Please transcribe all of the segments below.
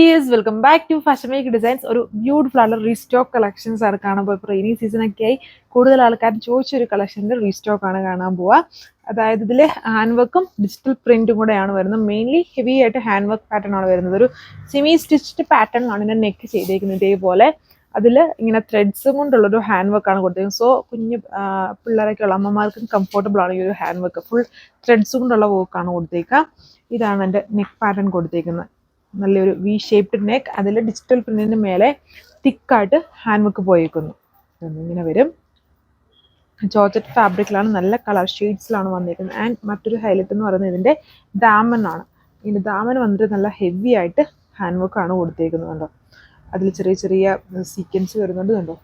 Yes, welcome back to Fashion Week Designs. ഒരു beautiful ആയിട്ടുള്ള restock collections ആണ് കാണാൻ പോയി. ഇപ്പോൾ റെയിനി സീസൺ ഒക്കെ ആയി കൂടുതൽ ആൾക്കാർ ചോദിച്ചൊരു കളക്ഷൻ്റെ റീസ്റ്റോക്ക് ആണ് കാണാൻ പോവുക. അതായത് ഇതിൽ ഹാൻഡ് വർക്കും ഡിജിറ്റൽ പ്രിന്റും കൂടെയാണ് വരുന്നത്. മെയിൻലി ഹെവി ആയിട്ട് ഹാൻഡ് വർക്ക് പാറ്റേൺ ആണ് വരുന്നത്. ഒരു സെമി സ്റ്റിച്ച്ഡ് പാറ്റേൺ ആണ് ഇതിൻ്റെ നെക്ക് ചെയ്തേക്കുന്നത്. ഇതേപോലെ അതിൽ ഇങ്ങനെ ത്രെഡ്സും കൊണ്ടുള്ളൊരു ഹാൻഡ് വർക്കാണ് കൊടുത്തേക്കുന്നത്. സോ കുഞ്ഞ് പിള്ളേരൊക്കെ ഉള്ള അമ്മമാർക്കും കംഫർട്ടബിൾ ആണ് ഈ ഒരു ഹാൻഡ് വർക്ക്. ഫുൾ ത്രെഡ്സ് കൊണ്ടുള്ള വർക്കാണ് കൊടുത്തേക്കുക. ഇതാണ് എൻ്റെ നെക്ക് പാറ്റേൺ കൊടുത്തേക്കുന്നത്. നല്ലൊരു വി ഷേപ്ഡ് നെക്ക്, അതിൽ ഡിജിറ്റൽ പ്രിന്റിന് മേലെ തിക്കായിട്ട് ഹാൻഡ് വർക്ക് പോയേക്കുന്നു. ഇങ്ങനെ വരും. ജോർജറ്റ് ഫാബ്രിക്കിലാണ്, നല്ല കളർ ഷെയ്ഡ്സിലാണ് വന്നിരിക്കുന്നത്. ആൻഡ് മറ്റൊരു ഹൈലൈറ്റ് എന്ന് പറയുന്നത് ഇതിൻ്റെ ദാമൻ ആണ്. ഇതിൻ്റെ ദാമൻ വന്നിട്ട് നല്ല ഹെവി ആയിട്ട് ഹാൻഡ് വർക്കാണ് കൊടുത്തേക്കുന്നത്. കണ്ടോ, അതിൽ ചെറിയ ചെറിയ സീക്വൻസ് വരുന്നുണ്ട്. കണ്ടോ,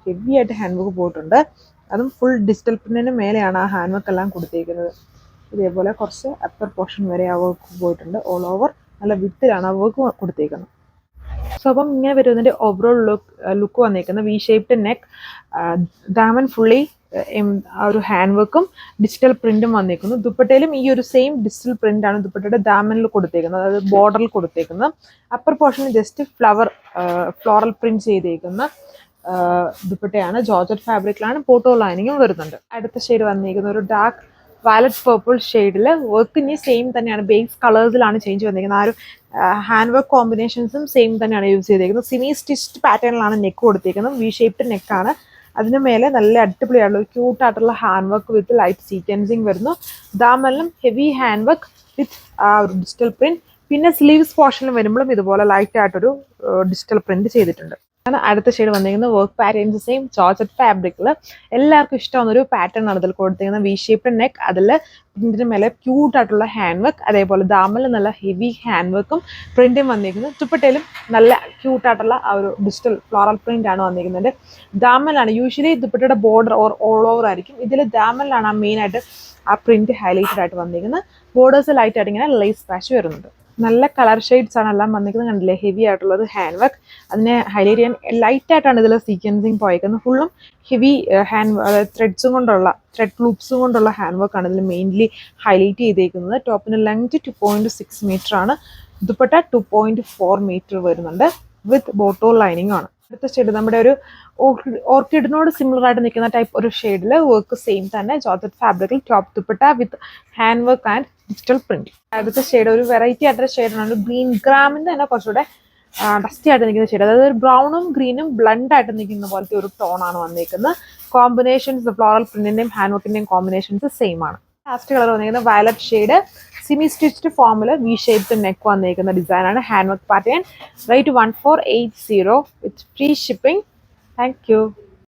ഹെവി ആയിട്ട് ഹാൻഡ് വർക്ക് പോയിട്ടുണ്ട്. അതും ഫുൾ ഡിജിറ്റൽ പ്രിന്റിന് മേലെയാണ് ആ ഹാൻഡ് വർക്ക് എല്ലാം കൊടുത്തേക്കുന്നത്. ഇതേപോലെ കുറച്ച് അപ്പർ പോർഷൻ വരെ ആ വർക്ക് പോയിട്ടുണ്ട്. ഓൾ ഓവർ നല്ല വിത്തിലാണ് ആ വർക്ക് കൊടുത്തേക്കുന്നത്. സോ അപ്പം ഇങ്ങനെ വരുന്നതിൻ്റെ ഓവറോൾ ലുക്ക് വന്നേക്കുന്നത് വി ഷേപ്ഡ് നെക്ക്, ദാമൻ ഫുള്ളി ആ ഒരു ഹാൻഡ് വർക്കും ഡിജിറ്റൽ പ്രിന്റും വന്നേക്കുന്നു. ദുപ്പട്ടയിലും ഈ ഒരു സെയിം ഡിജിറ്റൽ പ്രിന്റ് ആണ് ദുപ്പട്ടയുടെ ദാമനിൽ കൊടുത്തേക്കുന്നത്, അതായത് ബോർഡറിൽ കൊടുത്തേക്കുന്നത്. അപ്പർ പോർഷനിൽ ജസ്റ്റ് ഫ്ലോറൽ പ്രിന്റ് ചെയ്തേക്കുന്ന ദുപ്പട്ടയാണ്. ജോർജറ്റ് ഫാബ്രിക്കിലാണ്, പോട്ടോ ലൈനിങ്ങും വരുന്നുണ്ട്. അടുത്ത ഷെയ്ഡ് വന്നിരിക്കുന്ന ഒരു ഡാർക്ക് വയലറ്റ് പർപ്പിൾ ഷെയ്ഡിൽ വർക്ക് ഇനി സെയിം തന്നെയാണ്, ബേസ് കളേഴ്സിലാണ് ചേഞ്ച് വന്നിരിക്കുന്നത്. ആ ഒരു ഹാൻഡ് വർക്ക് കോമ്പിനേഷൻസും സെയിം തന്നെയാണ് യൂസ് ചെയ്തിരിക്കുന്നത്. സെമി സ്റ്റിച്ച്ഡ് പാറ്റേണിലാണ് നെക്ക് കൊടുത്തിരിക്കുന്നത്. വി ഷേപ്ഡ് നെക്കാണ്. അതിന് മേലെ നല്ല അടിപൊളിയായിട്ടുള്ള ഒരു ക്യൂട്ടായിട്ടുള്ള hand work with light sequencing വരുന്നു. ദാമനിലും ഹെവി ഹാൻഡ് വർക്ക് വിത്ത് ആ ഒരു ഡിജിറ്റൽ പ്രിന്റ്. പിന്നെ സ്ലീവ്സ് പോർഷനിൽ വരുമ്പോഴും ഇതുപോലെ ലൈറ്റ് ആയിട്ടൊരു ഡിജിറ്റൽ പ്രിന്റ് ചെയ്തിട്ടുണ്ട്. അടുത്ത ഷെയ്ഡ് വന്നിരിക്കുന്നത് വർക്ക് പാറ്റേൺസ് സെയിം ജോർജറ്റ് ഫാബ്രിക്കിൽ എല്ലാവർക്കും ഇഷ്ടമാകുന്ന ഒരു പാറ്റേൺ ആണ് ഇതിൽ കൊടുത്തിരിക്കുന്നത്. വി ഷേപ്ഡ് നെക്ക്, അതിൽ പ്രിന്റിന് മേലെ ക്യൂട്ടായിട്ടുള്ള ഹാൻഡ് വർക്ക്, അതേപോലെ ദാമനിൽ നല്ല ഹെവി ഹാൻഡ് വർക്കും പ്രിന്റും വന്നിരിക്കുന്നത്. ദുപ്പട്ടയിലും നല്ല ക്യൂട്ടായിട്ടുള്ള ആ ഒരു ഡിജിറ്റൽ ഫ്ലോറൽ പ്രിന്റ് ആണ് വന്നിരിക്കുന്നത്. ദാമനിലാണ് യൂഷ്വലി ദുപ്പട്ടയുടെ ബോർഡർ ഓൾ ഓവർ ആയിരിക്കും. ഇതിൽ ദാമനിലാണ് ആ മെയിനായിട്ട് ആ പ്രിന്റ് ഹൈലൈറ്റഡ് ആയിട്ട് വന്നിരിക്കുന്നത്. ബോർഡേഴ്സ് ലൈറ്റ് ആയിട്ട് ഇങ്ങനെ ലേസ് പാച്ച് വരുന്നുണ്ട്. നല്ല കളർ ഷെയ്ഡ്സ് ആണ് എല്ലാം വന്നിരിക്കുന്നത്. കണ്ടില്ലേ, ഹെവി ആയിട്ടുള്ളത് ഹാൻഡ് വർക്ക്. അതിനെ ഹൈലൈറ്റ് ചെയ്യാൻ ലൈറ്റ് ആയിട്ടാണ് ഇതിൽ സീക്വൻസിങ് പോയേക്കുന്നത്. ഫുള്ളും ഹെവി ത്രെഡ്സും കൊണ്ടുള്ള ലൂപ്സും കൊണ്ടുള്ള ഹാൻഡ് വർക്കാണ് ഇതിൽ മെയിൻലി ഹൈലൈറ്റ് ചെയ്തേക്കുന്നത്. ടോപ്പിന് ലെങ്ത് 2.6 മീറ്റർ ആണ്. ദുപ്പട്ട 2.4 മീറ്റർ വരുന്നുണ്ട് വിത്ത് ബോട്ടോ ലൈനിങ് ആണ്. അടുത്ത ഷെയ്ഡ് നമ്മുടെ ഒരു ഓർക്കിഡിനോട് സിമിലർ ആയിട്ട് നിൽക്കുന്ന ടൈപ്പ് ഒരു ഷെയ്ഡിൽ വർക്ക് സെയിം തന്നെ ജോർജറ്റ് ഫാബ്രിക്കിൽ top dupatta with hand work and digital print. അടുത്ത ഷെയ്ഡ് ഒരു വെറൈറ്റി ആയിട്ടുള്ള ഷെയ്ഡാണ്. ഗ്രീൻ ഗ്രാമിന്റെ തന്നെ കുറച്ചുകൂടെ ഡസ്റ്റി ആയിട്ട് നിൽക്കുന്ന ഷെയ്ഡ്, അതായത് ബ്രൗണും ഗ്രീനും ബ്ലണ്ട് ആയിട്ട് നിൽക്കുന്ന പോലത്തെ ഒരു ടോൺ ആണ് വന്നിരിക്കുന്നത്. കോമ്പിനേഷൻസ് ഫ്ലോറൽ പ്രിന്റിന്റെയും ഹാൻഡ് വർക്കിന്റെയും കോമ്പിനേഷൻസ് സെയിം ആണ്. ലാസ്റ്റ് കളർ വന്നിരിക്കുന്നത് വയലറ്റ് ഷെയ്ഡ്, സെമി സ്റ്റിച്ച്ഡ് ഫോമിൽ വി ഷേപ്ഡ് നെക്ക് വന്നിരിക്കുന്ന ഡിസൈൻ ആണ്. Hand work pattern. Rate 1480 with free shipping. Thank U.